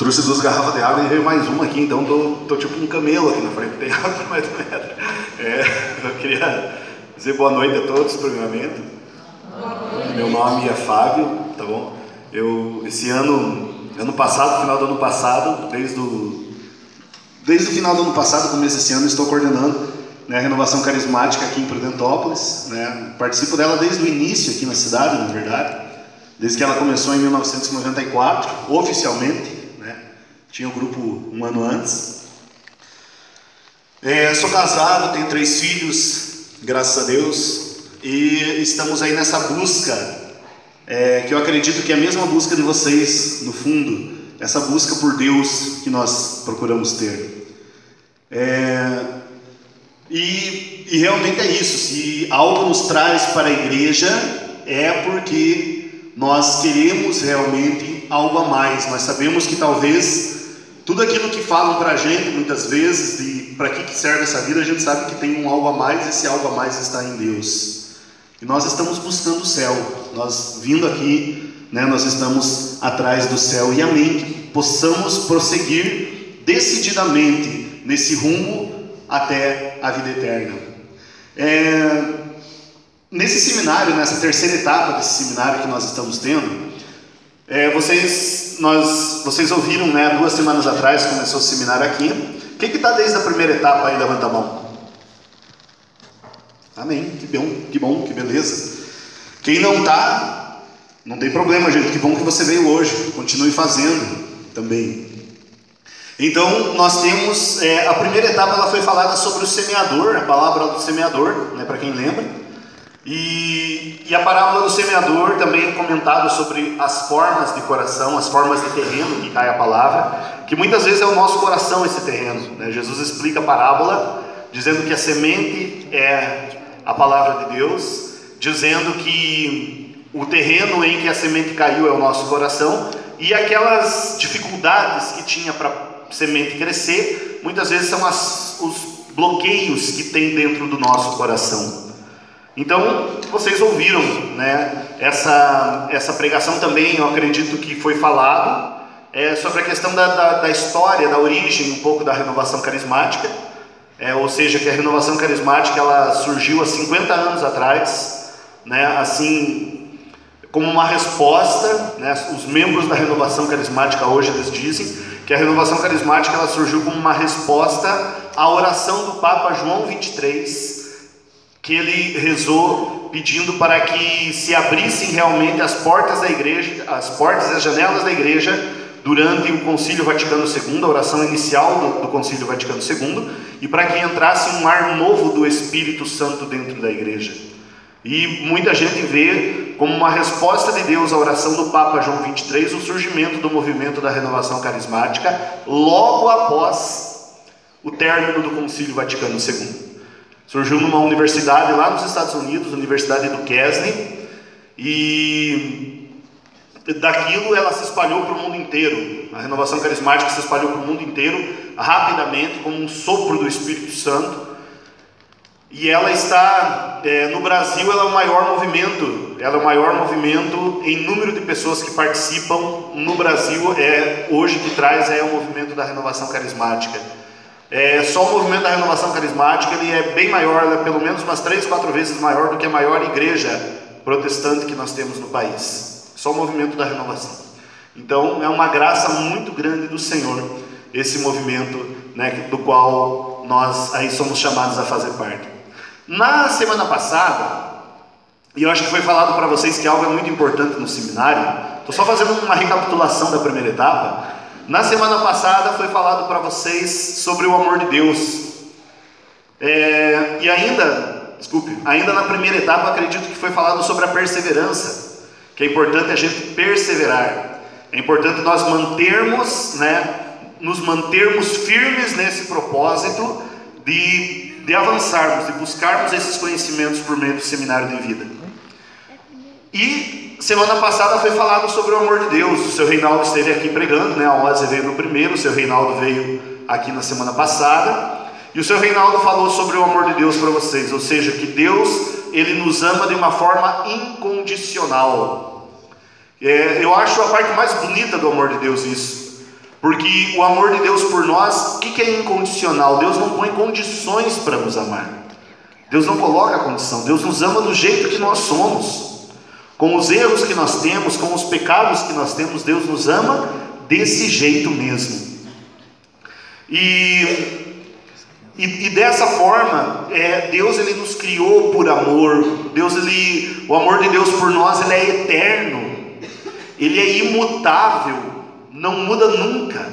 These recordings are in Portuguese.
Trouxe 2 garrafas de água e veio mais uma aqui, então tô tipo um camelo aqui na frente, tem água mais do metro. Eu queria dizer boa noite a todos, primeiramente. Meu nome é Fábio, tá bom? Esse ano passado, final do ano passado, desde o final do ano passado, começo desse ano, estou coordenando, né, a renovação carismática aqui em Prudentópolis, né? Participo dela desde o início aqui na cidade, na verdade, desde que ela começou em 1994, oficialmente. Tinha o grupo um ano antes. Sou casado, tenho 3 filhos, graças a Deus, e estamos aí nessa busca, que eu acredito que é a mesma busca de vocês, no fundo, essa busca por Deus que nós procuramos ter. E realmente é isso, se algo nos traz para a igreja, é porque nós queremos realmente algo a mais. Nós sabemos que talvez tudo aquilo que falam para a gente, muitas vezes, de para que serve essa vida, a gente sabe que tem um algo a mais, e esse algo a mais está em Deus. E nós estamos buscando o céu, nós vindo aqui, né, nós estamos atrás do céu, e amém, que possamos prosseguir decididamente nesse rumo até a vida eterna. Nesse seminário, nessa terceira etapa desse seminário que nós estamos tendo, vocês ouviram, né, 2 semanas atrás começou o seminário aqui. Quem que está desde a primeira etapa aí? Levanta a mão. Amém, que bom, que beleza. Quem não está, não tem problema, gente, que bom que você veio hoje, continue fazendo também. Então nós temos, a primeira etapa ela foi falada sobre o semeador, a palavra do semeador, né, para quem lembra. E a parábola do semeador também é comentado sobre as formas de coração, as formas de terreno que cai a palavra, que muitas vezes é o nosso coração esse terreno, né? Jesus explica a parábola dizendo que a semente é a palavra de Deus, dizendo que o terreno em que a semente caiu é o nosso coração, e aquelas dificuldades que tinha para a semente crescer, muitas vezes são os bloqueios que tem dentro do nosso coração. Então, vocês ouviram, né, essa pregação também, eu acredito que foi falado sobre a questão da história, da origem, um pouco da renovação carismática, ou seja, que a renovação carismática ela surgiu há 50 anos atrás, né, assim, como uma resposta, né, os membros da renovação carismática hoje eles dizem que a renovação carismática ela surgiu como uma resposta à oração do Papa João 23, que ele rezou pedindo para que se abrissem realmente as portas da igreja, as portas e as janelas da igreja durante o Concílio Vaticano II, a oração inicial do Concílio Vaticano II, e para que entrasse um ar novo do Espírito Santo dentro da igreja. E muita gente vê como uma resposta de Deus à oração do Papa João 23 o surgimento do movimento da renovação carismática logo após o término do Concílio Vaticano II. Surgiu numa universidade lá nos Estados Unidos, a Universidade do Kesney, e daquilo ela se espalhou para o mundo inteiro. A renovação carismática se espalhou para o mundo inteiro rapidamente, como um sopro do Espírito Santo. E ela está, no Brasil, ela é o maior movimento em número de pessoas que participam no Brasil, hoje que traz o movimento da renovação carismática. Só o movimento da renovação carismática ele é bem maior, ele é pelo menos umas 3, 4 vezes maior do que a maior igreja protestante que nós temos no país. Só o movimento da renovação. Então é uma graça muito grande do Senhor esse movimento, né, do qual nós aí somos chamados a fazer parte. Na semana passada, e eu acho que foi falado para vocês que algo é muito importante no seminário, estou só fazendo uma recapitulação da primeira etapa. Na semana passada foi falado para vocês sobre o amor de Deus. E ainda na primeira etapa acredito que foi falado sobre a perseverança, que é importante a gente perseverar. É importante nós nos mantermos firmes nesse propósito de avançarmos, de buscarmos esses conhecimentos por meio do seminário de vida. E semana passada foi falado sobre o amor de Deus. O seu Reinaldo esteve aqui pregando, né? A Ozzy veio no primeiro, o seu Reinaldo veio aqui na semana passada. E o seu Reinaldo falou sobre o amor de Deus para vocês, ou seja, que Deus, Ele nos ama de uma forma incondicional. Eu acho a parte mais bonita do amor de Deus isso, Porque o amor de Deus por nós, o que é incondicional? Deus não põe condições para nos amar. Deus não coloca condição. Deus nos ama do jeito que nós somos. Com os erros que nós temos, com os pecados que nós temos, Deus nos ama desse jeito mesmo. E dessa forma, Deus ele nos criou por amor. O amor de Deus por nós ele é eterno. Ele é imutável, não muda nunca.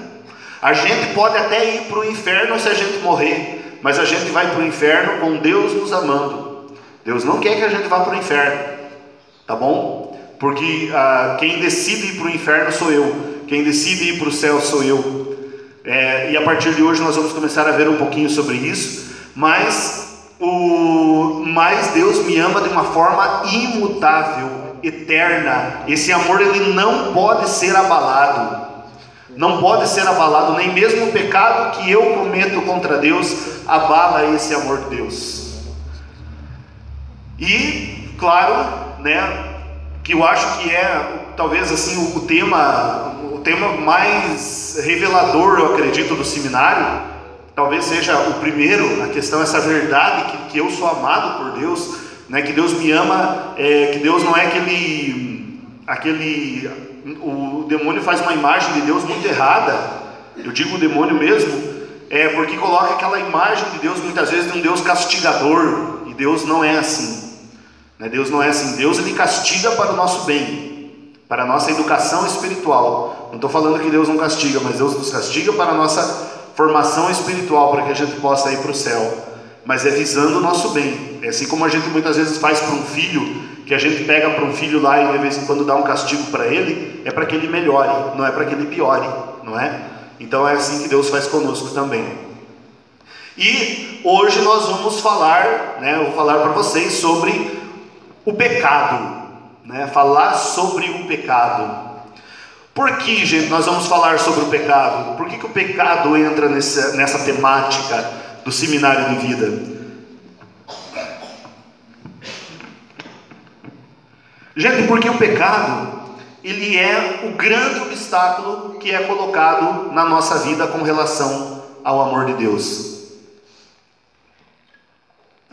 A gente pode até ir para o inferno se a gente morrer, mas a gente vai para o inferno com Deus nos amando. Deus não quer que a gente vá para o inferno, tá bom? Porque quem decide ir para o inferno sou eu, quem decide ir para o céu sou eu. E a partir de hoje nós vamos começar a ver um pouquinho sobre isso, mas Deus me ama de uma forma imutável, eterna. Esse amor ele não pode ser abalado, não pode ser abalado, nem mesmo o pecado que eu cometo contra Deus abala esse amor de Deus. E claro, né, que eu acho que talvez assim o tema mais revelador, eu acredito, do seminário, talvez seja o primeiro, a questão, essa verdade que eu sou amado por Deus, né, que Deus me ama, que Deus não é o demônio faz uma imagem de Deus muito errada, eu digo o demônio mesmo, porque coloca aquela imagem de Deus muitas vezes de um Deus castigador, e Deus não é assim, né? Deus não é assim. Deus ele castiga para o nosso bem, para a nossa educação espiritual. Não estou falando que Deus não castiga, mas Deus nos castiga para a nossa formação espiritual, para que a gente possa ir para o céu, mas é visando o nosso bem. É assim como a gente muitas vezes faz para um filho, que a gente pega para um filho lá e de vez em quando dá um castigo para ele, é para que ele melhore, não é para que ele piore, não é? Então é assim que Deus faz conosco também. E hoje nós vamos falar, né, eu vou falar para vocês sobre o pecado, né, falar sobre o pecado. Por que, gente, nós vamos falar sobre o pecado? Por que o pecado entra nessa temática do seminário de vida? Gente, porque o pecado, ele é o grande obstáculo que é colocado na nossa vida com relação ao amor de Deus.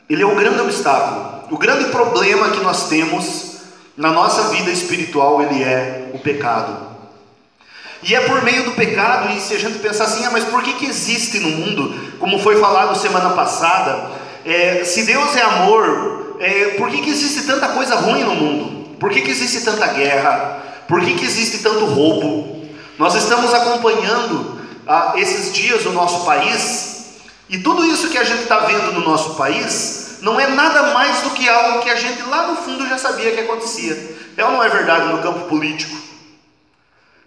Ele é o grande obstáculo, o grande problema que nós temos na nossa vida espiritual, ele é o pecado. E é por meio do pecado, e se a gente pensar assim, mas por que existe no mundo, como foi falado semana passada, se Deus é amor, por que existe tanta coisa ruim no mundo? Por que existe tanta guerra? Por que existe tanto roubo? Nós estamos acompanhando esses dias o nosso país, e tudo isso que a gente está vendo no nosso país, não é nada mais do que algo que a gente lá no fundo já sabia que acontecia. Ou não é verdade no campo político?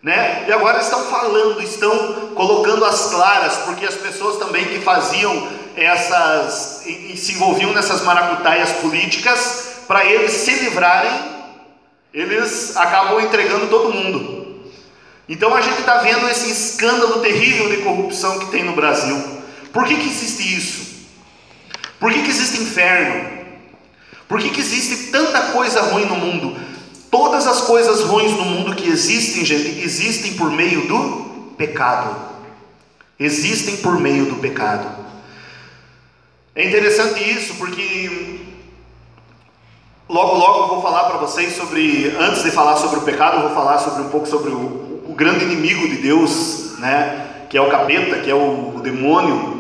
Né? E agora estão falando, estão colocando as claras, porque as pessoas também que faziam se envolviam nessas maracutaias políticas, para eles se livrarem, eles acabam entregando todo mundo. Então a gente está vendo esse escândalo terrível de corrupção que tem no Brasil. Por que existe isso? Por que existe inferno? Por que existe tanta coisa ruim no mundo? Todas as coisas ruins no mundo que existem, gente, existem por meio do pecado. Existem por meio do pecado. É interessante isso, porque logo eu vou falar para vocês sobre, antes de falar sobre o pecado, eu vou falar um pouco sobre o grande inimigo de Deus, né? Que é o capeta, que é o demônio.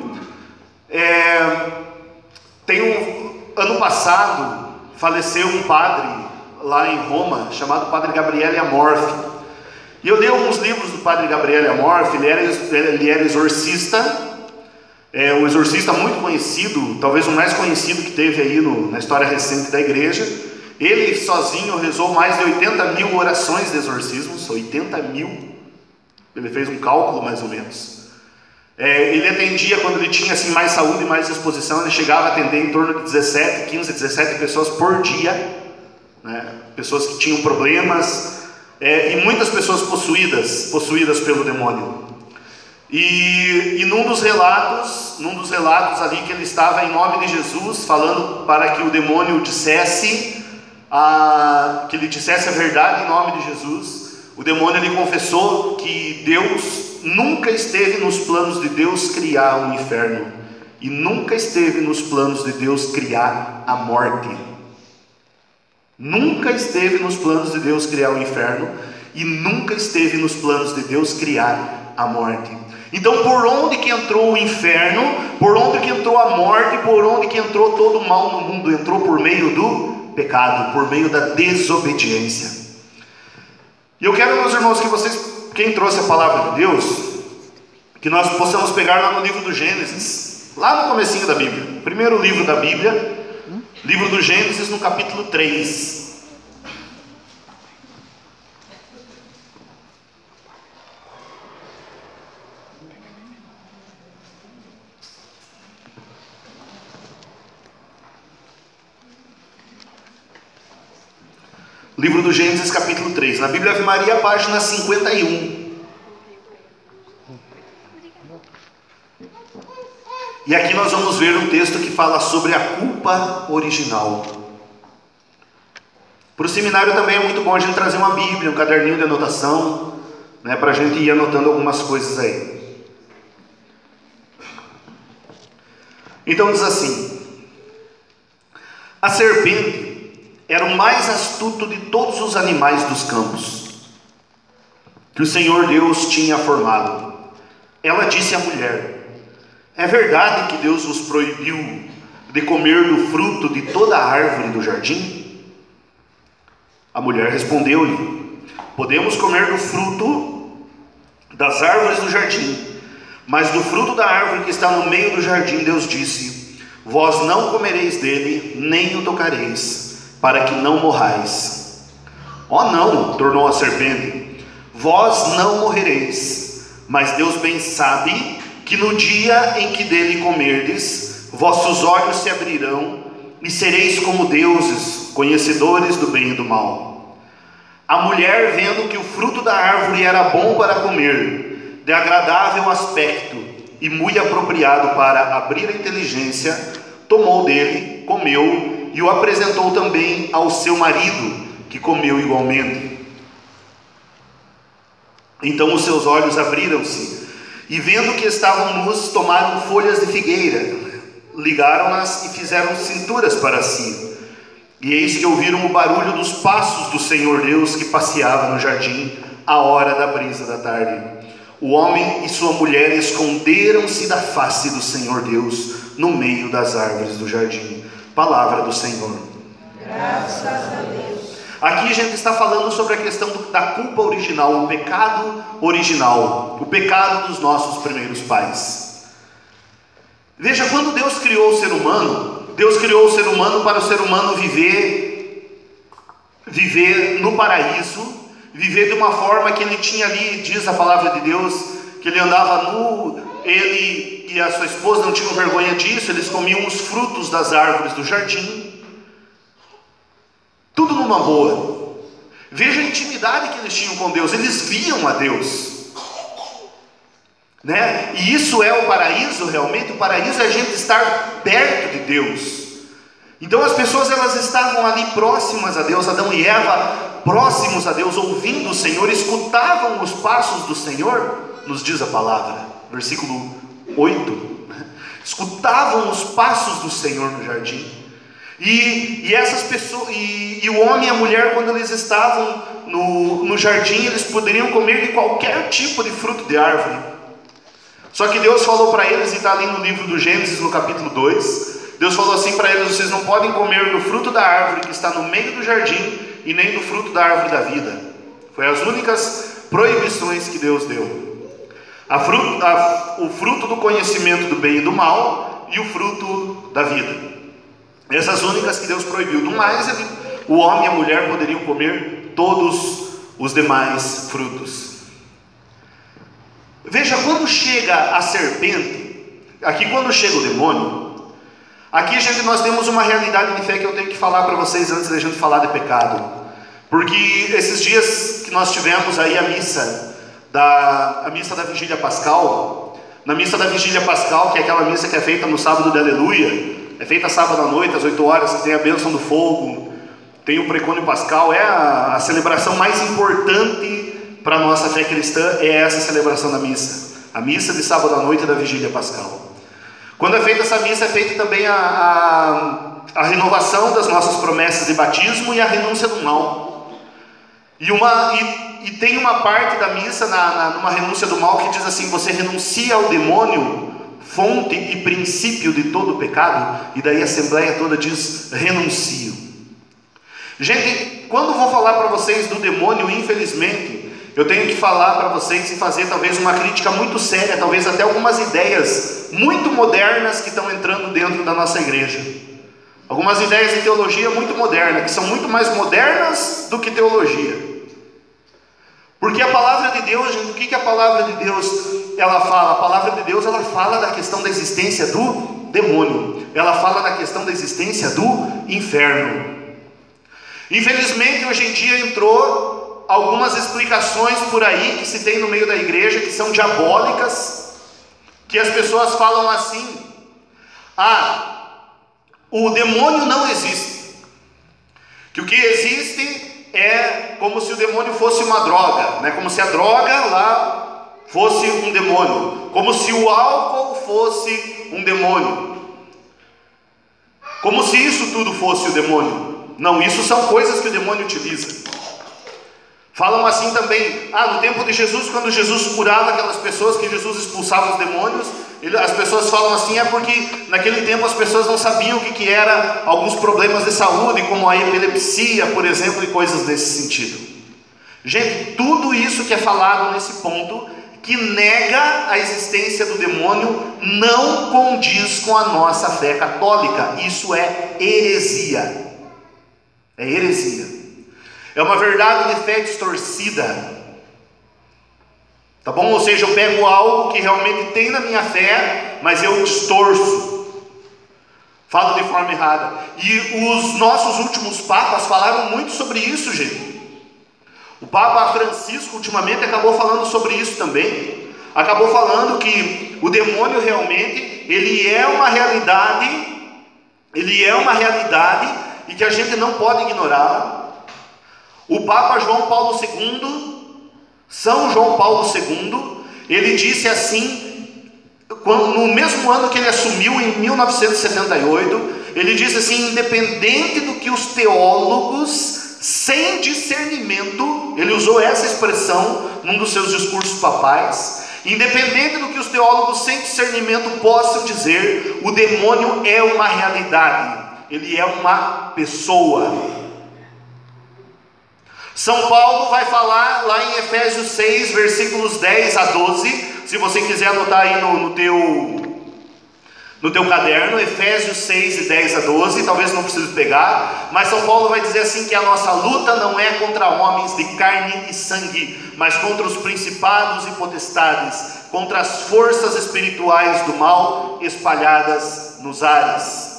Ano passado faleceu um padre lá em Roma, chamado Padre Gabriele Amorfi. E eu li alguns livros do Padre Gabriele Amorfi. Ele era exorcista, um exorcista muito conhecido, talvez o mais conhecido que teve aí na história recente da igreja. Ele sozinho rezou mais de 80 mil orações de exorcismos, 80 mil, ele fez um cálculo mais ou menos. Ele atendia, quando ele tinha assim, mais saúde e mais disposição, ele chegava a atender em torno de 15, 17 pessoas por dia, né? Pessoas que tinham problemas, e muitas pessoas possuídas pelo demônio. E num dos relatos ali que ele estava em nome de Jesus, falando para que o demônio dissesse que ele dissesse a verdade em nome de Jesus, o demônio ele confessou que Deus nunca esteve nos planos de Deus criar o inferno, e nunca esteve nos planos de Deus criar a morte. Nunca esteve nos planos de Deus criar o inferno, e nunca esteve nos planos de Deus criar a morte. Então, por onde que entrou o inferno, por onde que entrou a morte, por onde que entrou todo o mal no mundo? Entrou por meio do pecado, por meio da desobediência. E eu quero, meus irmãos, que vocês, quem trouxe a palavra de Deus, que nós possamos pegar lá no livro do Gênesis, lá no comecinho da Bíblia, primeiro livro da Bíblia, livro do Gênesis, no capítulo 3. Livro do Gênesis, capítulo 3. Na Bíblia Ave Maria, página 51. E aqui nós vamos ver um texto que fala sobre a culpa original. Para o seminário também é muito bom a gente trazer uma Bíblia, um caderninho de anotação, né, para a gente ir anotando algumas coisas aí. Então diz assim: a serpente era o mais astuto de todos os animais dos campos que o Senhor Deus tinha formado. Ela disse à mulher: é verdade que Deus vos proibiu de comer do fruto de toda a árvore do jardim? A mulher respondeu-lhe: podemos comer do fruto das árvores do jardim, mas do fruto da árvore que está no meio do jardim, Deus disse: vós não comereis dele, nem o tocareis, para que não morrais. Oh não, tornou a serpente, vós não morrereis, mas Deus bem sabe que no dia em que dele comerdes, vossos olhos se abrirão, e sereis como deuses, conhecedores do bem e do mal. A mulher, vendo que o fruto da árvore era bom para comer, de agradável aspecto, e muito apropriado para abrir a inteligência, tomou dele, comeu, e o apresentou também ao seu marido, que comeu igualmente. Então os seus olhos abriram-se, e vendo que estavam nus, tomaram folhas de figueira, ligaram-nas e fizeram cinturas para si. E eis que ouviram o barulho dos passos do Senhor Deus, que passeava no jardim, à hora da brisa da tarde. O homem e sua mulher esconderam-se da face do Senhor Deus, no meio das árvores do jardim. Palavra do Senhor. Graças a Deus. Aqui a gente está falando sobre a questão da culpa original, o pecado original, o pecado dos nossos primeiros pais. Veja, quando Deus criou o ser humano, Deus criou o ser humano para o ser humano viver no paraíso, viver de uma forma que ele tinha ali, diz a palavra de Deus, que ele andava nu, ele e a sua esposa não tinham vergonha disso, eles comiam os frutos das árvores do jardim, tudo numa boa. Veja a intimidade que eles tinham com Deus, eles viam a Deus, né? E isso é o paraíso realmente. O paraíso é a gente estar perto de Deus. Então as pessoas, elas estavam ali próximas a Deus, Adão e Eva próximos a Deus, ouvindo o Senhor, escutavam os passos do Senhor, nos diz a palavra, versículo 8, escutavam os passos do Senhor no jardim. E essas pessoas, e o homem e a mulher, quando eles estavam no jardim, eles poderiam comer de qualquer tipo de fruto de árvore. Só que Deus falou para eles, e está ali no livro do Gênesis, no capítulo 2, Deus falou assim para eles: vocês não podem comer do fruto da árvore que está no meio do jardim, e nem do fruto da árvore da vida. Foi as únicas proibições que Deus deu. O fruto do conhecimento do bem e do mal, e o fruto da vida. Essas únicas que Deus proibiu. Do mais, o homem e a mulher poderiam comer todos os demais frutos. Veja, quando chega a serpente, aqui quando chega o demônio, aqui nós temos uma realidade de fé que eu tenho que falar para vocês antes da gente falar de pecado. Porque esses dias que nós tivemos aí a missa da Vigília Pascal, na missa da Vigília Pascal, que é aquela missa que é feita no sábado de Aleluia, é feita sábado à noite, às 8 horas, que tem a bênção do fogo, tem o precônio pascal, é a celebração mais importante para a nossa fé cristã é essa celebração da missa. A missa de sábado à noite da vigília pascal. Quando é feita essa missa, é feita também a renovação das nossas promessas de batismo e a renúncia do mal. E tem uma parte da missa, numa renúncia do mal, que diz assim: você renuncia ao demônio, fonte e princípio de todo o pecado. E daí a assembleia toda diz: renuncio. Gente, quando vou falar para vocês do demônio, infelizmente, eu tenho que falar para vocês e fazer talvez uma crítica muito séria, talvez até algumas ideias muito modernas que estão entrando dentro da nossa igreja. Algumas ideias de teologia muito moderna, que são muito mais modernas do que teologia. Porque a palavra de Deus, gente, o que a palavra de Deus ela fala? A palavra de Deus ela fala da questão da existência do demônio. Ela fala da questão da existência do inferno. Infelizmente, hoje em dia entrou algumas explicações por aí que se tem no meio da igreja que são diabólicas, que as pessoas falam assim: o demônio não existe, que o que existe é como se o demônio fosse uma droga, né? Como se a droga lá fosse um demônio, como se o álcool fosse um demônio, como se isso tudo fosse o demônio. Não, isso são coisas que o demônio utiliza. Falam assim também: no tempo de Jesus, quando Jesus curava aquelas pessoas, que Jesus expulsava os demônios, as pessoas falam assim, porque naquele tempo as pessoas não sabiam o que era alguns problemas de saúde, como a epilepsia, por exemplo, e coisas desse sentido. Gente, tudo isso que é falado nesse ponto, que nega a existência do demônio, não condiz com a nossa fé católica. Isso é heresia. É heresia. É uma verdade de fé distorcida. Tá bom? Ou seja, eu pego algo que realmente tem na minha fé, mas eu distorço, falo de forma errada. E os nossos últimos papas falaram muito sobre isso, gente. O Papa Francisco ultimamente acabou falando sobre isso também. Acabou falando que o demônio realmente ele é uma realidade. Ele é uma realidade e que a gente não pode ignorá-la. O Papa João Paulo II, São João Paulo II, ele disse assim, no mesmo ano que ele assumiu, em 1978, ele disse assim: independente do que os teólogos sem discernimento, ele usou essa expressão num dos seus discursos papais, independente do que os teólogos sem discernimento possam dizer, o demônio é uma realidade, ele é uma pessoa. São Paulo vai falar lá em Efésios 6, versículos 10 a 12, se você quiser anotar aí no teu caderno, Efésios 6, de 10 a 12, talvez não precise pegar, mas São Paulo vai dizer assim, que a nossa luta não é contra homens de carne e sangue, mas contra os principados e potestades, contra as forças espirituais do mal espalhadas nos ares.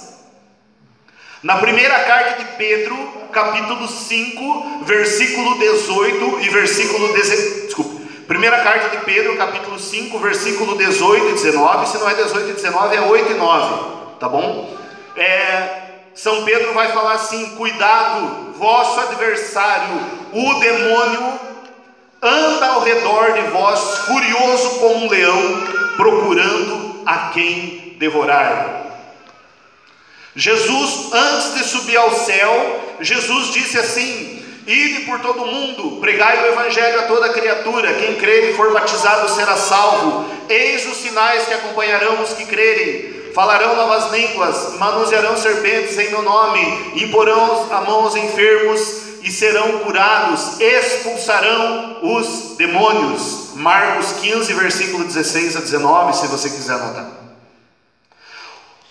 Na primeira carta de Pedro, capítulo 5, versículo 18 e versículo 19, desculpa, primeira carta de Pedro, capítulo 5, versículo 18 e 19, se não é 18 e 19, é 8 e 9, tá bom? São Pedro vai falar assim: cuidado, vosso adversário, o demônio, anda ao redor de vós, furioso como um leão, procurando a quem devorar. Jesus, antes de subir ao céu, Jesus disse assim: ide por todo o mundo, pregai o evangelho a toda criatura, quem crer e for batizado será salvo, eis os sinais que acompanharão os que crerem, falarão novas línguas, manusearão serpentes em meu nome, imporão a mão aos enfermos e serão curados, expulsarão os demônios. Marcos 15, versículo 16 a 19, se você quiser anotar.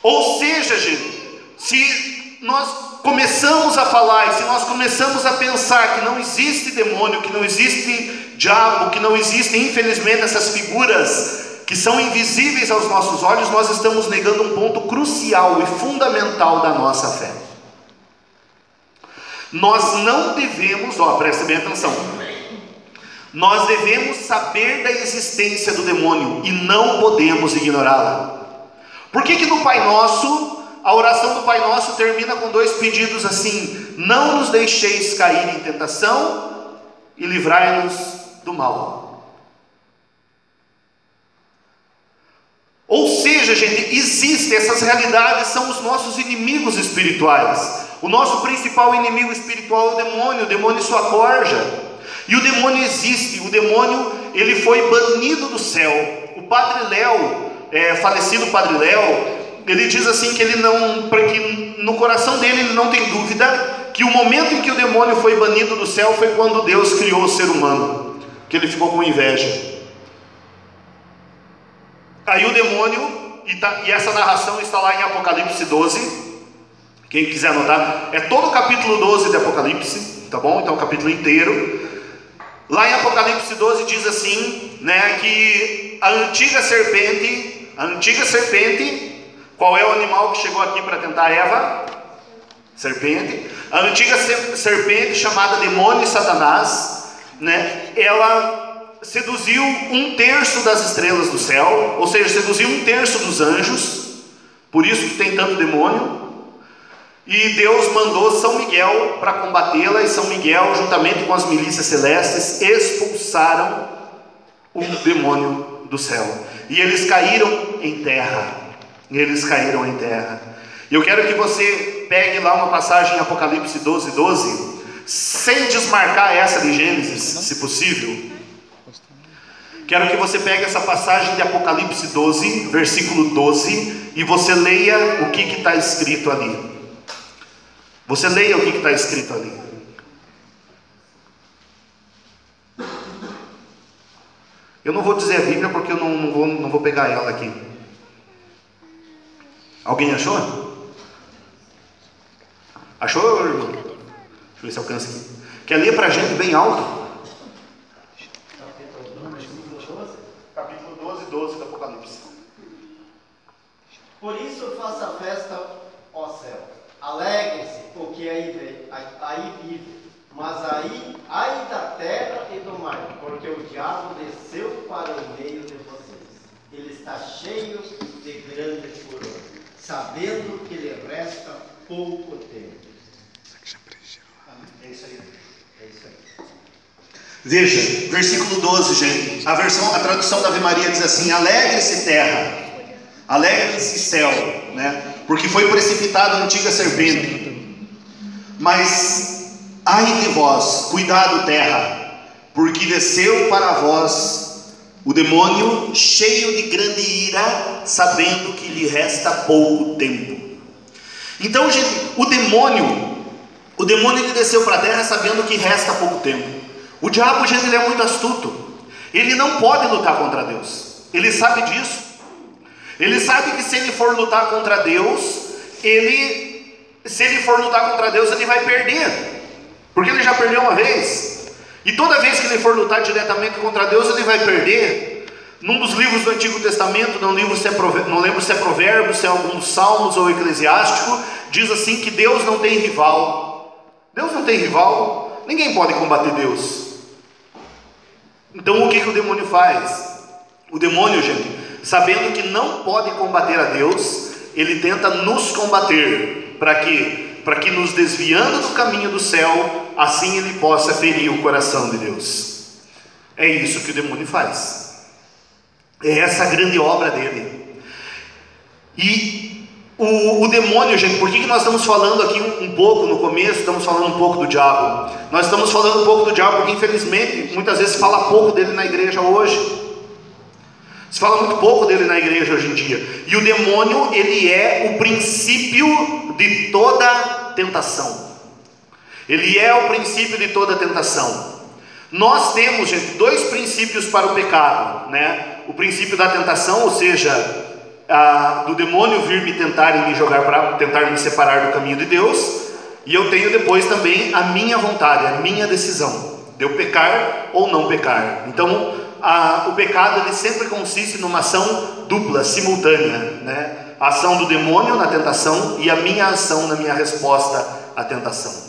Ou seja, gente, se nós começamos a falar, e se nós começamos a pensar que não existe demônio, que não existe diabo, que não existem, infelizmente, essas figuras que são invisíveis aos nossos olhos, nós estamos negando um ponto crucial e fundamental da nossa fé. Nós não devemos, preste bem atenção, nós devemos saber da existência do demônio e não podemos ignorá-la. Por que no Pai Nosso, a oração do Pai Nosso termina com dois pedidos assim: não nos deixeis cair em tentação e livrai-nos do mal. Ou seja, gente, existem essas realidades, são os nossos inimigos espirituais. O nosso principal inimigo espiritual é o demônio e sua corja. E o demônio existe, o demônio, ele foi banido do céu. O Padre Léo, falecido Padre Léo, ele diz assim que ele não, que no coração dele ele não tem dúvida que o momento em que o demônio foi banido do céu foi quando Deus criou o ser humano, que ele ficou com inveja. Aí o demônio, e essa narração está lá em Apocalipse 12, quem quiser anotar, é todo o capítulo 12 de Apocalipse, tá bom? Então o capítulo inteiro. Lá em Apocalipse 12 diz assim, né, que a antiga serpente, qual é o animal que chegou aqui para tentar Eva? Serpente. A antiga serpente, chamada demônio e Satanás, né, ela seduziu 1/3 das estrelas do céu, ou seja, seduziu 1/3 dos anjos, por isso que tem tanto demônio. E Deus mandou São Miguel para combatê-la, e São Miguel, juntamente com as milícias celestes, expulsaram o demônio do céu. E eles caíram em terra. E eu quero que você pegue lá uma passagem em Apocalipse 12, sem desmarcar essa de Gênesis, se possível. Quero que você pegue essa passagem de Apocalipse 12, versículo 12, e você leia o que está escrito ali. Você leia o que está escrito ali. Eu não vou dizer a Bíblia porque eu não vou pegar ela aqui. Alguém achou? Achou, irmão? Deixa eu ver se alcança aqui. Quer ler para a gente bem alto? Capítulo 12 do Apocalipse. Por isso faça festa, ó céu. Alegre-se, porque aí vive, mas ai da terra e do mar, porque o diabo desceu para o meio de vocês. Ele está cheio de grande furor, sabendo que lhe resta pouco tempo. É isso aí. Veja, versículo 12, gente. A tradução da Ave Maria diz assim: alegre-se terra, alegre-se céu, né? Porque foi precipitada a antiga serpente. Mas ai de vós, cuidado terra, porque desceu para vós o demônio cheio de grande ira, sabendo que lhe resta pouco tempo. Então, gente, o demônio ele desceu para a terra sabendo que resta pouco tempo. O diabo, gente, ele é muito astuto. Ele não pode lutar contra Deus. Ele sabe disso. Ele sabe que se ele for lutar contra Deus, ele vai perder, porque ele já perdeu uma vez, e toda vez que ele for lutar diretamente contra Deus, ele vai perder. Num dos livros do Antigo Testamento, não lembro se é Provérbios, se é algum dos Salmos ou Eclesiástico, diz assim que Deus não tem rival. Deus não tem rival, ninguém pode combater Deus. Então o que o demônio faz? O demônio, gente, sabendo que não pode combater a Deus, ele tenta nos combater. Para quê? Para que, nos desviando do caminho do céu, assim ele possa ferir o coração de Deus. É isso que o demônio faz. É essa a grande obra dele. E o demônio, gente, por que nós estamos falando aqui um pouco no começo, estamos falando um pouco do diabo? Nós estamos falando um pouco do diabo porque, infelizmente, muitas vezes se fala pouco dele na igreja hoje. Se fala muito pouco dele na igreja hoje em dia. E o demônio, ele é o princípio de toda tentação. Ele é o princípio de toda tentação. Nós temos, gente, 2 princípios para o pecado, né? O princípio da tentação, ou seja, do demônio vir me tentar e me jogar para tentar me separar do caminho de Deus. E eu tenho depois também a minha vontade, a minha decisão de eu pecar ou não pecar. Então, o pecado, ele sempre consiste numa ação dupla, simultânea, né? A ação do demônio na tentação e a minha ação na minha resposta à tentação.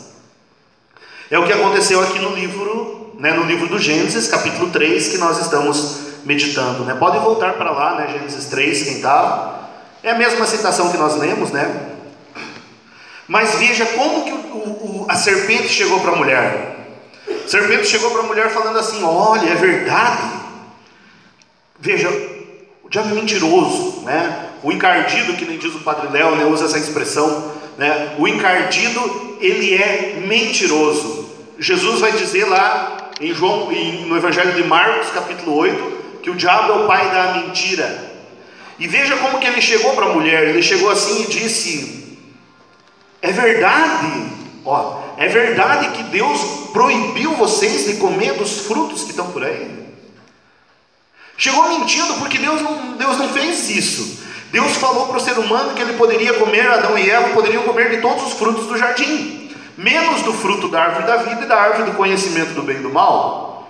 É o que aconteceu aqui no livro, né? No livro do Gênesis, capítulo 3, que nós estamos meditando, né? Pode voltar para lá, né? Gênesis 3, quem estava. É a mesma citação que nós lemos, né? Mas veja como que a serpente chegou para a mulher. serpente chegou para a mulher falando assim: olha, é verdade. Veja, o diabo é mentiroso, né? O encardido, que nem diz o Padre Léo, né, usa essa expressão, né? O encardido, ele é mentiroso. Jesus vai dizer lá em no Evangelho de Marcos, capítulo 8, que o diabo é o pai da mentira. E veja como que ele chegou para a mulher. Ele chegou assim e disse: é verdade, ó, é verdade que Deus proibiu vocês de comer dos frutos que estão por aí? Chegou mentindo, porque Deus não fez isso. Deus falou para o ser humano que ele poderia comer, Adão e Eva poderiam comer de todos os frutos do jardim, menos do fruto da árvore da vida e da árvore do conhecimento do bem e do mal.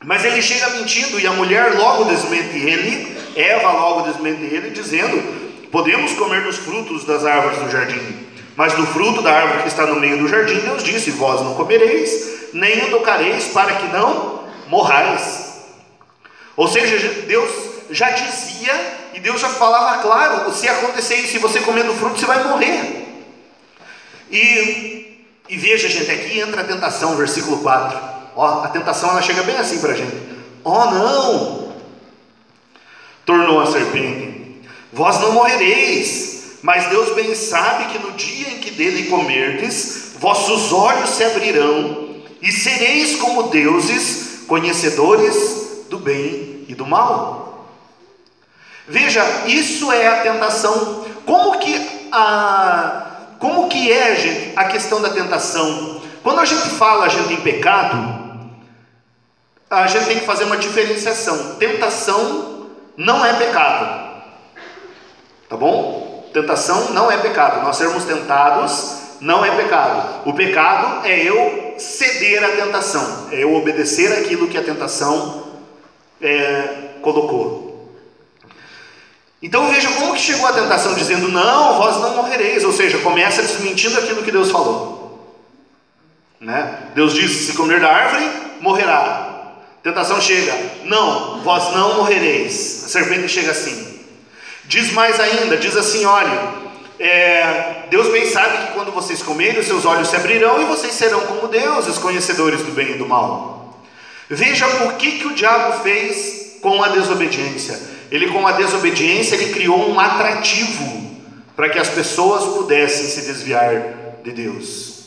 Mas ele chega mentindo, e a mulher logo desmente ele, Eva logo desmente ele, dizendo: podemos comer dos frutos das árvores do jardim, mas do fruto da árvore que está no meio do jardim, Deus disse: vós não comereis, nem o tocareis, para que não morrais. Ou seja, Deus já dizia, e Deus já falava claro: se acontecer isso, se você comer do fruto, você vai morrer. E veja, gente, aqui entra a tentação, versículo 4. Ó, a tentação, ela chega bem assim para a gente: ó, não, tornou a serpente, vós não morrereis, mas Deus bem sabe que no dia em que dele comerdes, vossos olhos se abrirão, e sereis como deuses, conhecedores do bem e do mal. Veja, isso é a tentação. Como que é, gente, a questão da tentação? Quando a gente fala, gente, em pecado, a gente tem que fazer uma diferenciação. Tentação não é pecado, tá bom? Tentação não é pecado. Nós sermos tentados não é pecado. O pecado é eu ceder à tentação, é eu obedecer aquilo que a tentação colocou. Então veja como que chegou a tentação, dizendo: não, vós não morrereis. Ou seja, começa desmentindo aquilo que Deus falou, né? Deus disse: se comer da árvore, morrerá. Tentação chega: não, vós não morrereis. A serpente chega assim, diz mais ainda, diz assim: olha, Deus bem sabe que quando vocês comerem, os seus olhos se abrirão, e vocês serão como deuses, conhecedores do bem e do mal. Veja o que o diabo fez com a desobediência. Com a desobediência, ele criou um atrativo para que as pessoas pudessem se desviar de Deus.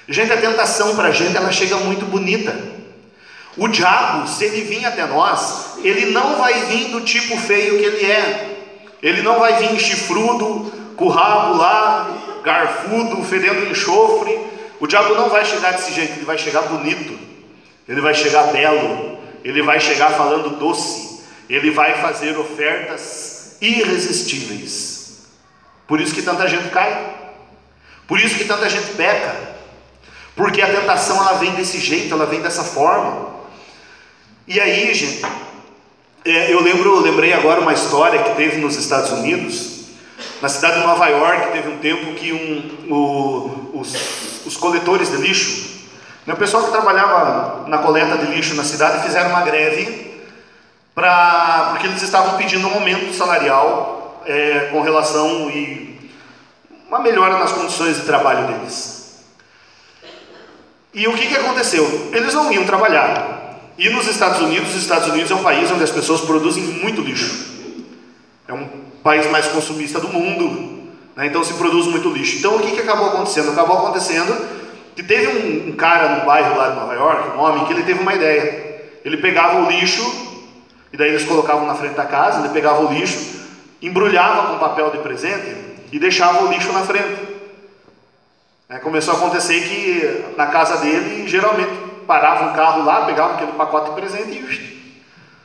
Gente, a tentação para a gente, ela chega muito bonita. O diabo, se ele vir até nós, ele não vai vir do tipo feio que ele é. Ele não vai vir chifrudo, com o rabo lá, garfudo, fedendo enxofre. O diabo não vai chegar desse jeito. Ele vai chegar bonito, ele vai chegar belo, ele vai chegar falando doce, ele vai fazer ofertas irresistíveis. Por isso que tanta gente cai, por isso que tanta gente peca, porque a tentação, ela vem desse jeito, ela vem dessa forma. E aí, gente, eu lembrei agora uma história que teve nos Estados Unidos, na cidade de Nova York. Teve um tempo que os coletores de lixo, o pessoal que trabalhava na coleta de lixo na cidade, fizeram uma greve porque eles estavam pedindo um aumento salarial com relação e uma melhora nas condições de trabalho deles. E o que aconteceu? Eles não iam trabalhar. E nos Estados Unidos, os Estados Unidos é um país onde as pessoas produzem muito lixo. É um país mais consumista do mundo, né? Então se produz muito lixo. Então o que acabou acontecendo? Acabou acontecendo que teve um cara no bairro lá de Nova York, um homem, que ele teve uma ideia. Ele pegava o lixo, e daí eles colocavam na frente da casa, ele pegava o lixo, embrulhava com papel de presente e deixava o lixo na frente. Começou a acontecer que na casa dele, geralmente, parava um carro lá, pegava aquele pacote de presente e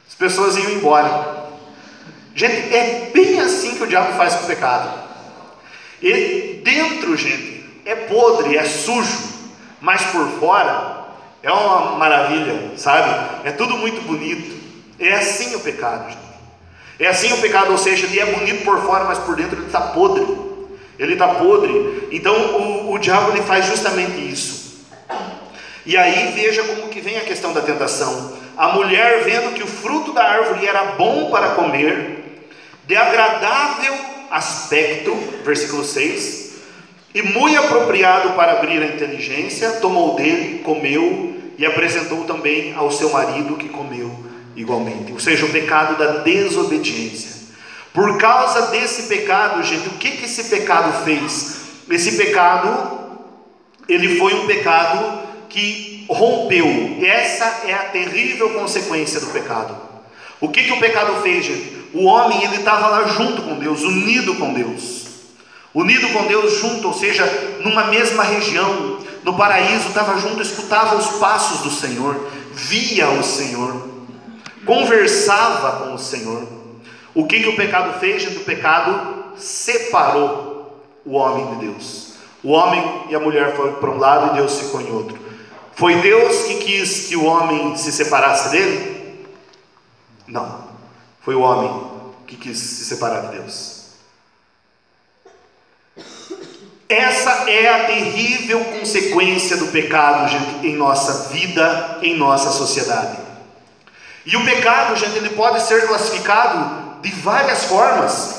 as pessoas iam embora. Gente, é bem assim que o diabo faz com o pecado. E dentro, gente, é podre, é sujo, mas por fora é uma maravilha, sabe? É tudo muito bonito. É assim o pecado, gente. É assim o pecado, ou seja, ele é bonito por fora, mas por dentro ele está podre. Ele está podre. Então o diabo, ele faz justamente isso. E aí veja como que vem a questão da tentação. A mulher, vendo que o fruto da árvore era bom para comer, de agradável aspecto, versículo 6, E muito apropriado para abrir a inteligência, tomou dele, comeu e apresentou também ao seu marido, que comeu igualmente. Ou seja, o pecado da desobediência. Por causa desse pecado, gente, o que esse pecado fez? Esse pecado, ele foi um pecado que rompeu. Essa é a terrível consequência do pecado. O que o pecado fez, gente? O homem, ele estava lá junto com Deus, unido com Deus. Unido com Deus junto, ou seja, numa mesma região, no paraíso, estava junto, escutava os passos do Senhor, via o Senhor, conversava com o Senhor. O que o pecado fez, gente? O pecado separou o homem de Deus. O homem e a mulher foram para um lado e Deus ficou em outro. Foi Deus que quis que o homem se separasse dele? Não. Foi o homem que quis se separar de Deus. Essa é a terrível consequência do pecado, gente, em nossa vida, em nossa sociedade. E o pecado, gente, ele pode ser classificado de várias formas.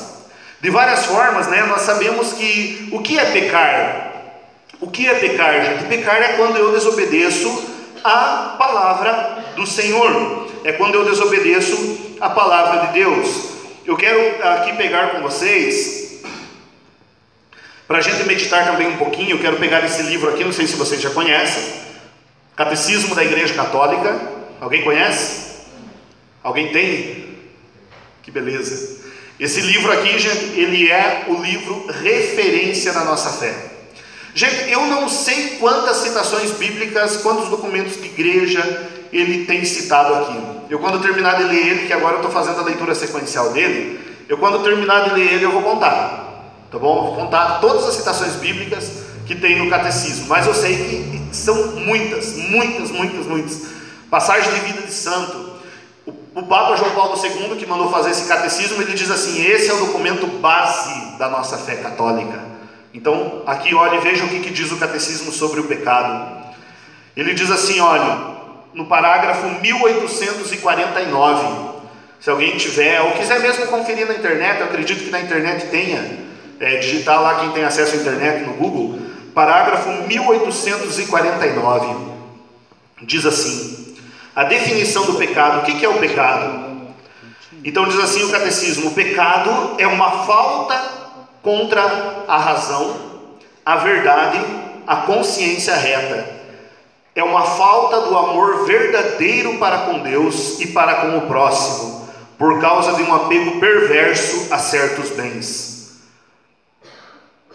De várias formas, né? Nós sabemos que o que é pecar? O que é pecar, gente? Pecar é quando eu desobedeço a palavra do Senhor. É quando eu desobedeço a palavra de Deus. Eu quero aqui pegar com vocês, para a gente meditar também um pouquinho. Eu quero pegar esse livro aqui, não sei se vocês já conhecem, Catecismo da Igreja Católica. Alguém conhece? Alguém tem? Que beleza. Esse livro aqui, gente, ele é o livro referência na nossa fé. Gente, eu não sei quantas citações bíblicas, quantos documentos de igreja ele tem citado aqui. Eu, quando terminar de ler ele, que agora eu estou fazendo a leitura sequencial dele, quando terminar de ler ele, eu vou contar, tá bom? Vou contar todas as citações bíblicas que tem no catecismo, mas eu sei que são muitas. Passagem de vida de santo. O Papa João Paulo II, que mandou fazer esse catecismo, ele diz assim: esse é o documento base da nossa fé católica. Então, aqui, olha e veja o que diz o catecismo sobre o pecado. Ele diz assim, olha, no parágrafo 1849, se alguém tiver, ou quiser mesmo conferir na internet, eu acredito que na internet tenha, digitar lá quem tem acesso à internet no Google, parágrafo 1849, diz assim: a definição do pecado. O que é o pecado? Então diz assim o catecismo: o pecado é uma falta contra a razão, a verdade, a consciência reta. É uma falta do amor verdadeiro para com Deus e para com o próximo, por causa de um apego perverso a certos bens.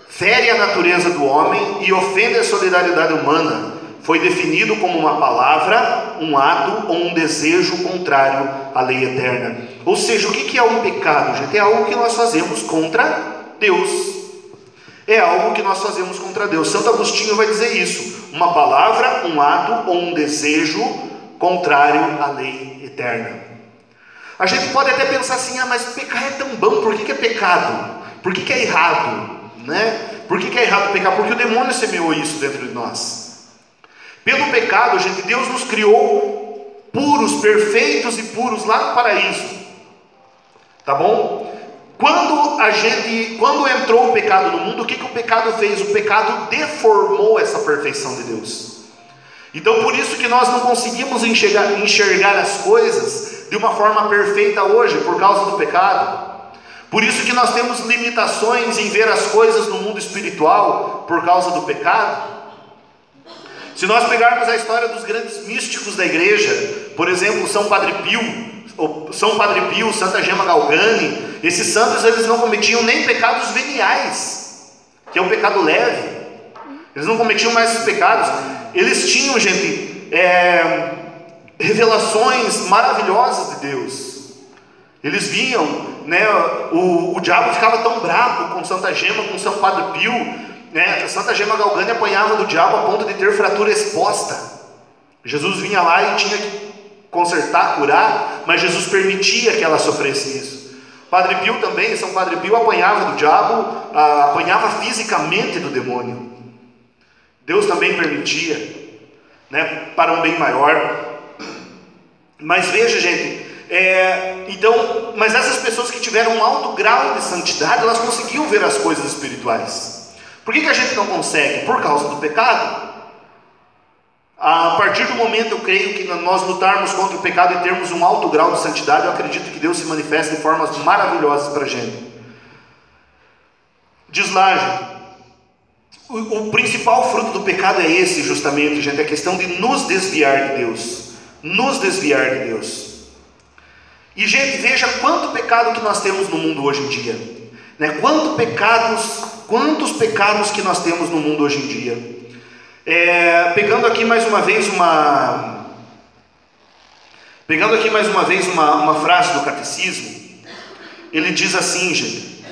Fere a natureza do homem e ofende a solidariedade humana. Foi definido como uma palavra, um ato ou um desejo contrário à lei eterna. Ou seja, o que é um pecado, gente? É algo que nós fazemos contra Deus. É algo que nós fazemos contra Deus. Santo Agostinho vai dizer isso: uma palavra, um ato ou um desejo contrário à lei eterna. A gente pode até pensar assim: mas pecar é tão bom, por que é pecado? Por que é errado? Né? Por que é errado pecar? Porque o demônio semeou isso dentro de nós. Pelo pecado, gente, Deus nos criou puros, perfeitos e puros lá no paraíso. Tá bom? Quando entrou o pecado no mundo, o que o pecado fez? O pecado deformou essa perfeição de Deus. Então por isso que nós não conseguimos enxergar as coisas de uma forma perfeita hoje, por causa do pecado. Por isso que nós temos limitações em ver as coisas no mundo espiritual, por causa do pecado. Se nós pegarmos a história dos grandes místicos da igreja, por exemplo, São Padre Pio, Santa Gema Galgani, esses santos, eles não cometiam nem pecados veniais, que é um pecado leve. Eles não cometiam mais esses pecados. Eles tinham, gente, revelações maravilhosas de Deus. Eles viam, né, o diabo ficava tão bravo com Santa Gema, com São Padre Pio, né? Santa Gema Galgani apanhava do diabo a ponto de ter fratura exposta. Jesus vinha lá e tinha que consertar, curar, mas Jesus permitia que ela sofresse isso. Padre Pio também, São Padre Pio apanhava do diabo, apanhava fisicamente do demônio. Deus também permitia, né, para um bem maior. Mas veja, gente, mas essas pessoas que tiveram um alto grau de santidade, elas conseguiam ver as coisas espirituais. Por que a gente não consegue? Por causa do pecado. A partir do momento, eu creio que nós lutarmos contra o pecado e termos um alto grau de santidade, eu acredito que Deus se manifesta de formas maravilhosas para a gente. Diz lá, gente, o principal fruto do pecado é esse justamente, gente, a questão de nos desviar de Deus. Nos desviar de Deus. E, gente, veja quanto pecado que nós temos no mundo hoje em dia, né? Quantos pecados que nós temos no mundo hoje em dia. Pegando aqui mais uma vez uma frase do catecismo, ele diz assim, gente,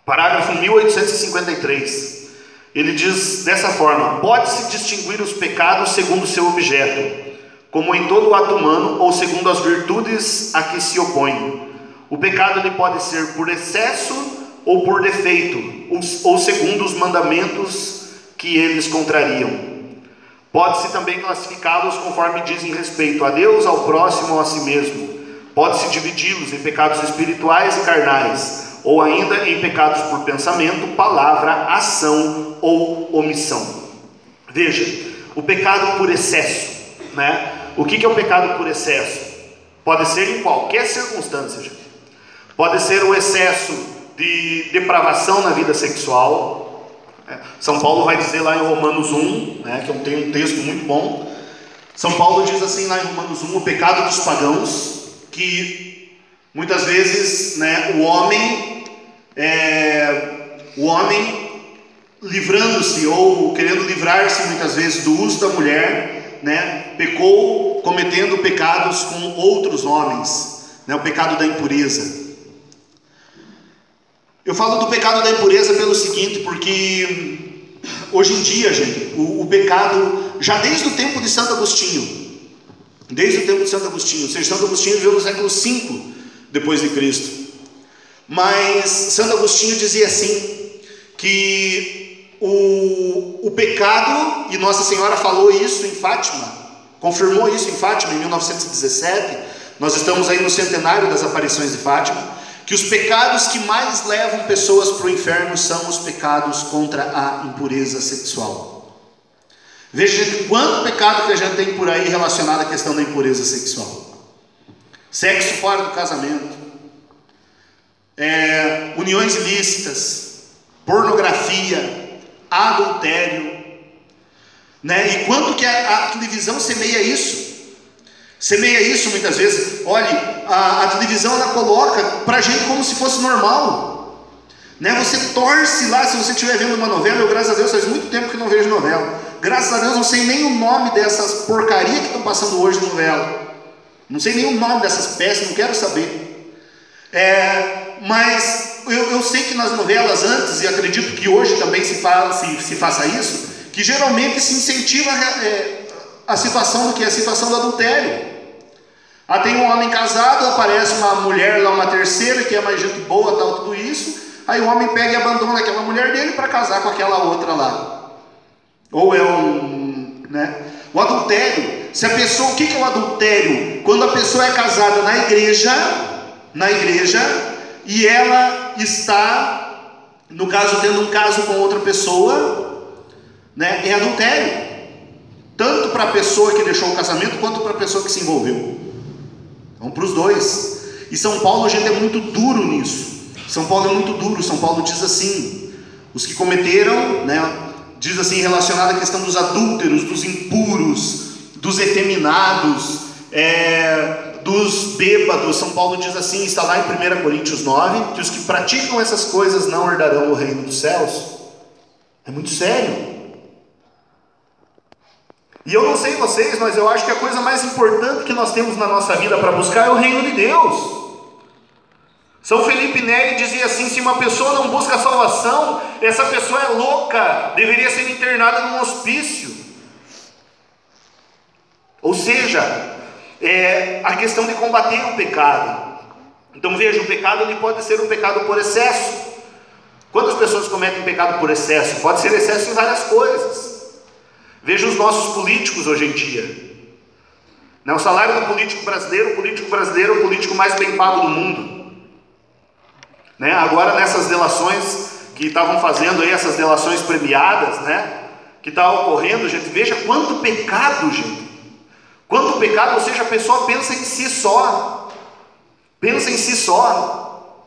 parágrafo 1853, ele diz dessa forma: pode-se distinguir os pecados segundo seu objeto, como em todo o ato humano, ou segundo as virtudes a que se opõe. O pecado ele pode ser por excesso ou por defeito, ou segundo os mandamentos que eles contrariam. Pode-se também classificá-los conforme dizem respeito a Deus, ao próximo ou a si mesmo. Pode-se dividi-los em pecados espirituais e carnais, ou ainda em pecados por pensamento, palavra, ação ou omissão. Veja, o pecado por excesso, né? O que é o pecado por excesso? Pode ser em qualquer circunstância, gente. Pode ser o excesso de depravação na vida sexual. São Paulo vai dizer lá em Romanos 1, né, que tem um texto muito bom. São Paulo diz assim lá em Romanos 1, o pecado dos pagãos, que muitas vezes, né, o homem livrando-se ou querendo livrar-se muitas vezes do uso da mulher, né, pecou cometendo pecados com outros homens, né, o pecado da impureza. Eu falo do pecado da impureza pelo seguinte, porque hoje em dia, gente, o pecado, já desde o tempo de Santo Agostinho, ou seja, Santo Agostinho viveu no século V depois de Cristo, mas Santo Agostinho dizia assim, que o pecado, e Nossa Senhora falou isso em Fátima, confirmou isso em Fátima em 1917, nós estamos aí no centenário das aparições de Fátima, que os pecados que mais levam pessoas para o inferno são os pecados contra a impureza sexual. Veja, gente, quanto pecado que a gente tem por aí relacionado à questão da impureza sexual. Sexo fora do casamento, uniões ilícitas, pornografia, adultério, né? E quanto que a televisão semeia isso? Semeia isso muitas vezes. Olhe, a televisão ela coloca pra gente como se fosse normal, né? Você torce lá, se você estiver vendo uma novela, eu graças a Deus faz muito tempo que não vejo novela, graças a Deus não sei nem o nome dessas porcarias que estão passando hoje na novela, não sei nem o nome dessas peças, não quero saber, mas eu sei que nas novelas antes, e acredito que hoje também se faça isso, que geralmente se incentiva a situação do que é a situação do adultério. Tem um homem casado, aparece uma mulher lá, uma terceira, que é mais gente boa, tal, tudo isso, aí o homem pega e abandona aquela mulher dele para casar com aquela outra lá. Ou o adultério, se a pessoa, o que é o adultério? Quando a pessoa é casada na igreja, e ela está, no caso, tendo um caso com outra pessoa, né, é adultério. Tanto para a pessoa que deixou o casamento, quanto para a pessoa que se envolveu. Então, para os dois. E São Paulo, gente, é muito duro nisso. São Paulo é muito duro. São Paulo diz assim, os que cometeram, né, diz assim, relacionado à questão dos adúlteros, dos impuros, dos efeminados, dos bêbados. São Paulo diz assim, está lá em 1 Coríntios 9, que os que praticam essas coisas não herdarão o reino dos céus. É muito sério. E eu não sei vocês, mas eu acho que a coisa mais importante que nós temos na nossa vida para buscar é o reino de Deus. São Felipe Neri dizia assim, se uma pessoa não busca a salvação, essa pessoa é louca, deveria ser internada num hospício. Ou seja, a questão de combater o pecado. Então veja, o pecado ele pode ser um pecado por excesso. Quantas pessoas cometem pecado por excesso? Pode ser excesso em várias coisas. Veja os nossos políticos hoje em dia, Né? O salário do político brasileiro é o político mais bem pago do mundo. Né? Agora nessas delações que estavam fazendo aí, essas delações premiadas, né? Que está ocorrendo, gente, veja quanto pecado, gente. Quanto pecado, ou seja, a pessoa pensa em si só. Pensa em si só.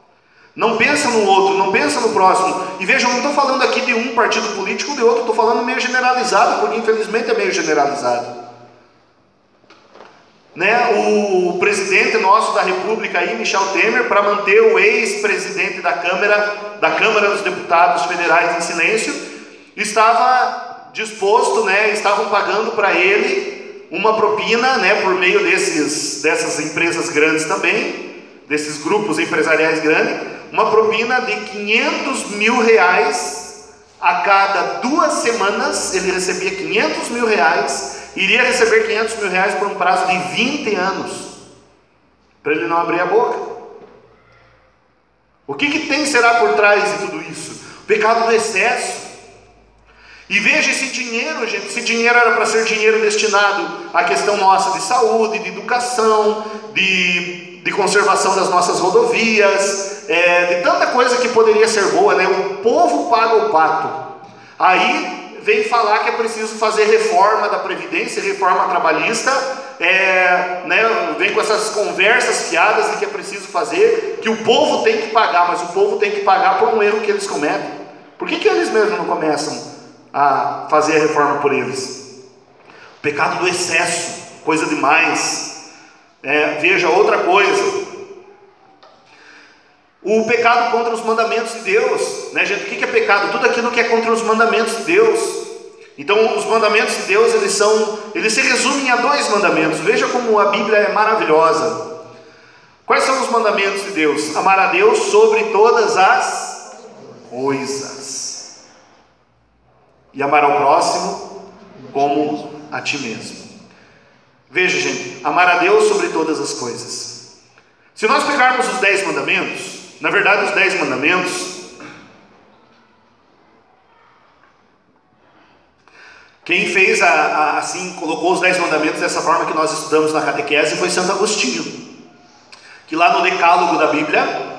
Não pensa no outro, não pensa no próximo. E veja, eu não estou falando aqui de um partido político ou de outro, estou falando meio generalizado, porque infelizmente é meio generalizado. Né? O presidente nosso da República aí, Michel Temer, para manter o ex-presidente da Câmara dos Deputados Federais em silêncio, estava disposto, né? Estavam pagando para ele uma propina, né? Por meio dessas empresas grandes também, desses grupos empresariais grandes, uma propina de R$500 mil a cada 2 semanas. Ele recebia R$500 mil, iria receber R$500 mil por um prazo de 20 anos, para ele não abrir a boca. O que tem será por trás de tudo isso? O pecado do excesso. E veja esse dinheiro, gente, esse dinheiro era para ser dinheiro destinado à questão nossa de saúde, de educação, de conservação das nossas rodovias, de tanta coisa que poderia ser boa, né? O povo paga o pato. Aí vem falar que é preciso fazer reforma da Previdência, reforma trabalhista, né? Vem com essas conversas fiadas de que é preciso fazer, que o povo tem que pagar, mas o povo tem que pagar por um erro que eles cometem. Por que eles mesmos não começam a fazer a reforma por eles? O pecado do excesso, coisa demais. Veja outra coisa, o pecado contra os mandamentos de Deus, né, gente? O que é pecado? Tudo aquilo que é contra os mandamentos de Deus. Então os mandamentos de Deus, eles se resumem a 2 mandamentos. Veja como a Bíblia é maravilhosa. Quais são os mandamentos de Deus? Amar a Deus sobre todas as coisas e amar ao próximo como a ti mesmo. Veja, gente, amar a Deus sobre todas as coisas. Se nós pegarmos os 10 mandamentos, na verdade os 10 mandamentos, quem fez assim, colocou os 10 mandamentos dessa forma que nós estudamos na catequese foi Santo Agostinho, que lá no decálogo da Bíblia,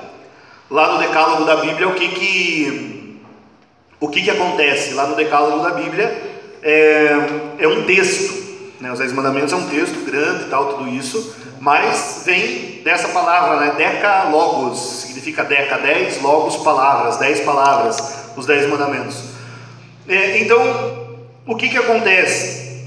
o que acontece? Lá no decálogo da Bíblia é um texto, né? Os 10 mandamentos é um texto grande e tal, tudo isso, mas vem dessa palavra, né? Decalogos, significa deca, 10, logos, palavras, 10 palavras, os 10 mandamentos. Então, o que acontece?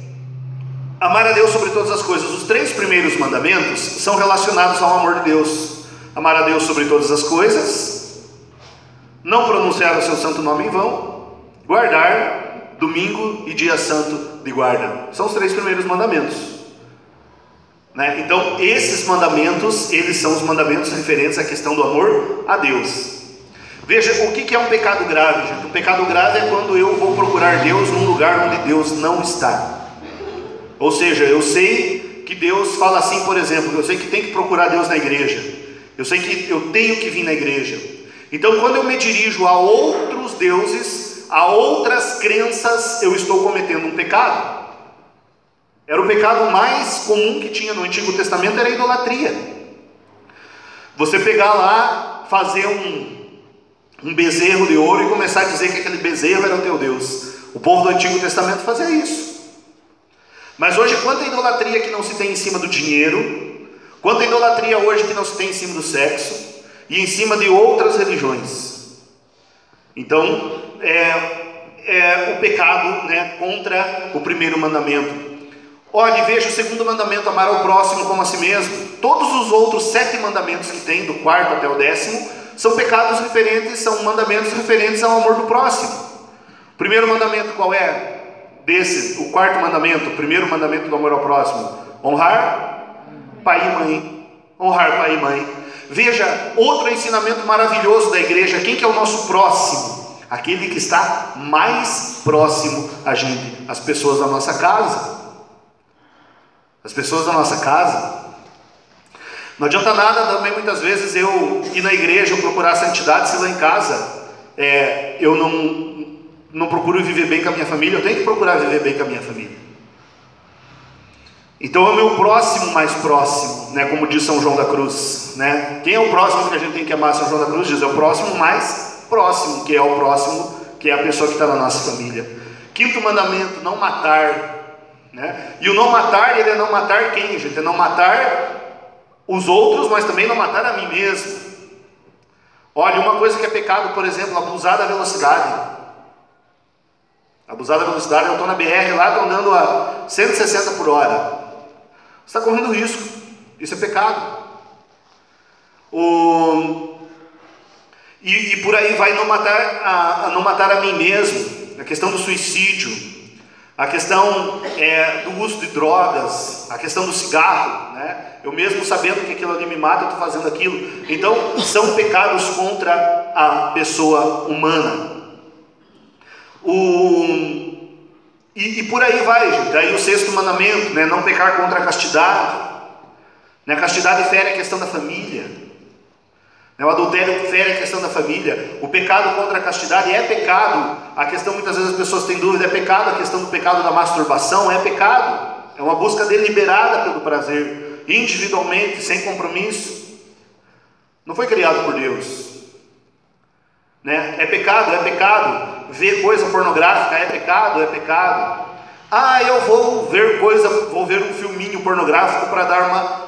Amar a Deus sobre todas as coisas. Os 3 primeiros mandamentos são relacionados ao amor de Deus. Amar a Deus sobre todas as coisas, não pronunciar o seu santo nome em vão, guardar domingo e dia santo de guarda. São os 3 primeiros mandamentos, né? Então esses mandamentos, eles são os mandamentos referentes à questão do amor a Deus. Veja, o que é um pecado grave, gente? Um pecado grave é quando eu vou procurar Deus num lugar onde Deus não está. Ou seja, eu sei que Deus fala assim, por exemplo, eu sei que tem que procurar Deus na igreja, eu sei que eu tenho que vir na igreja. Então quando eu me dirijo a outros deuses, a outras crenças, eu estou cometendo um pecado. Era o pecado mais comum que tinha no Antigo Testamento, era a idolatria. Você pegar lá, fazer um bezerro de ouro e começar a dizer que aquele bezerro era o teu Deus. O povo do Antigo Testamento fazia isso. Mas hoje, quanta idolatria que não se tem em cima do dinheiro, quanta idolatria hoje que não se tem em cima do sexo e em cima de outras religiões. Então o pecado, né, contra o primeiro mandamento. Olhe, veja o segundo mandamento, amar ao próximo como a si mesmo. Todos os outros 7 mandamentos que tem, do 4º até o 10º, são pecados referentes, são mandamentos referentes ao amor do próximo. O primeiro mandamento qual é? O 4º mandamento, o primeiro mandamento do amor ao próximo: honrar pai e mãe. Honrar pai e mãe. Veja, outro ensinamento maravilhoso da igreja. Quem que é o nosso próximo? Aquele que está mais próximo a gente, as pessoas da nossa casa. As pessoas da nossa casa. Não adianta nada também muitas vezes eu ir na igreja, eu procurar a santidade, se lá em casa eu não procuro viver bem com a minha família. Eu tenho que procurar viver bem com a minha família. Então é o meu próximo mais próximo, né? Como diz São João da Cruz, né? Quem é o próximo que a gente tem que amar? São João da Cruz diz, é o próximo mais próximo, que é o próximo, que é a pessoa que está na nossa família. Quinto mandamento, não matar, né? E o não matar, ele é não matar quem, gente? É não matar os outros, mas também não matar a mim mesmo. Olha, uma coisa que é pecado, por exemplo, abusar da velocidade. Abusar da velocidade, eu estou na BR lá, estou andando a 160 por hora. Você está correndo risco, isso é pecado. E por aí vai não matar a mim mesmo, a questão do suicídio, a questão do uso de drogas, a questão do cigarro, né? Eu mesmo sabendo que aquilo ali me mata, eu estou fazendo aquilo. Então são pecados contra a pessoa humana. E por aí vai, gente. Daí o sexto mandamento, né? Não pecar contra a castidade, né? A castidade fere a questão da família, né? O adultério fere a questão da família. O pecado contra a castidade é pecado. A questão, muitas vezes as pessoas têm dúvida, é pecado. A questão do pecado da masturbação é pecado. É uma busca deliberada pelo prazer, individualmente, sem compromisso. Não foi criado por Deus, né? É pecado. Ver coisa pornográfica é pecado. Eu vou ver um filminho pornográfico para dar uma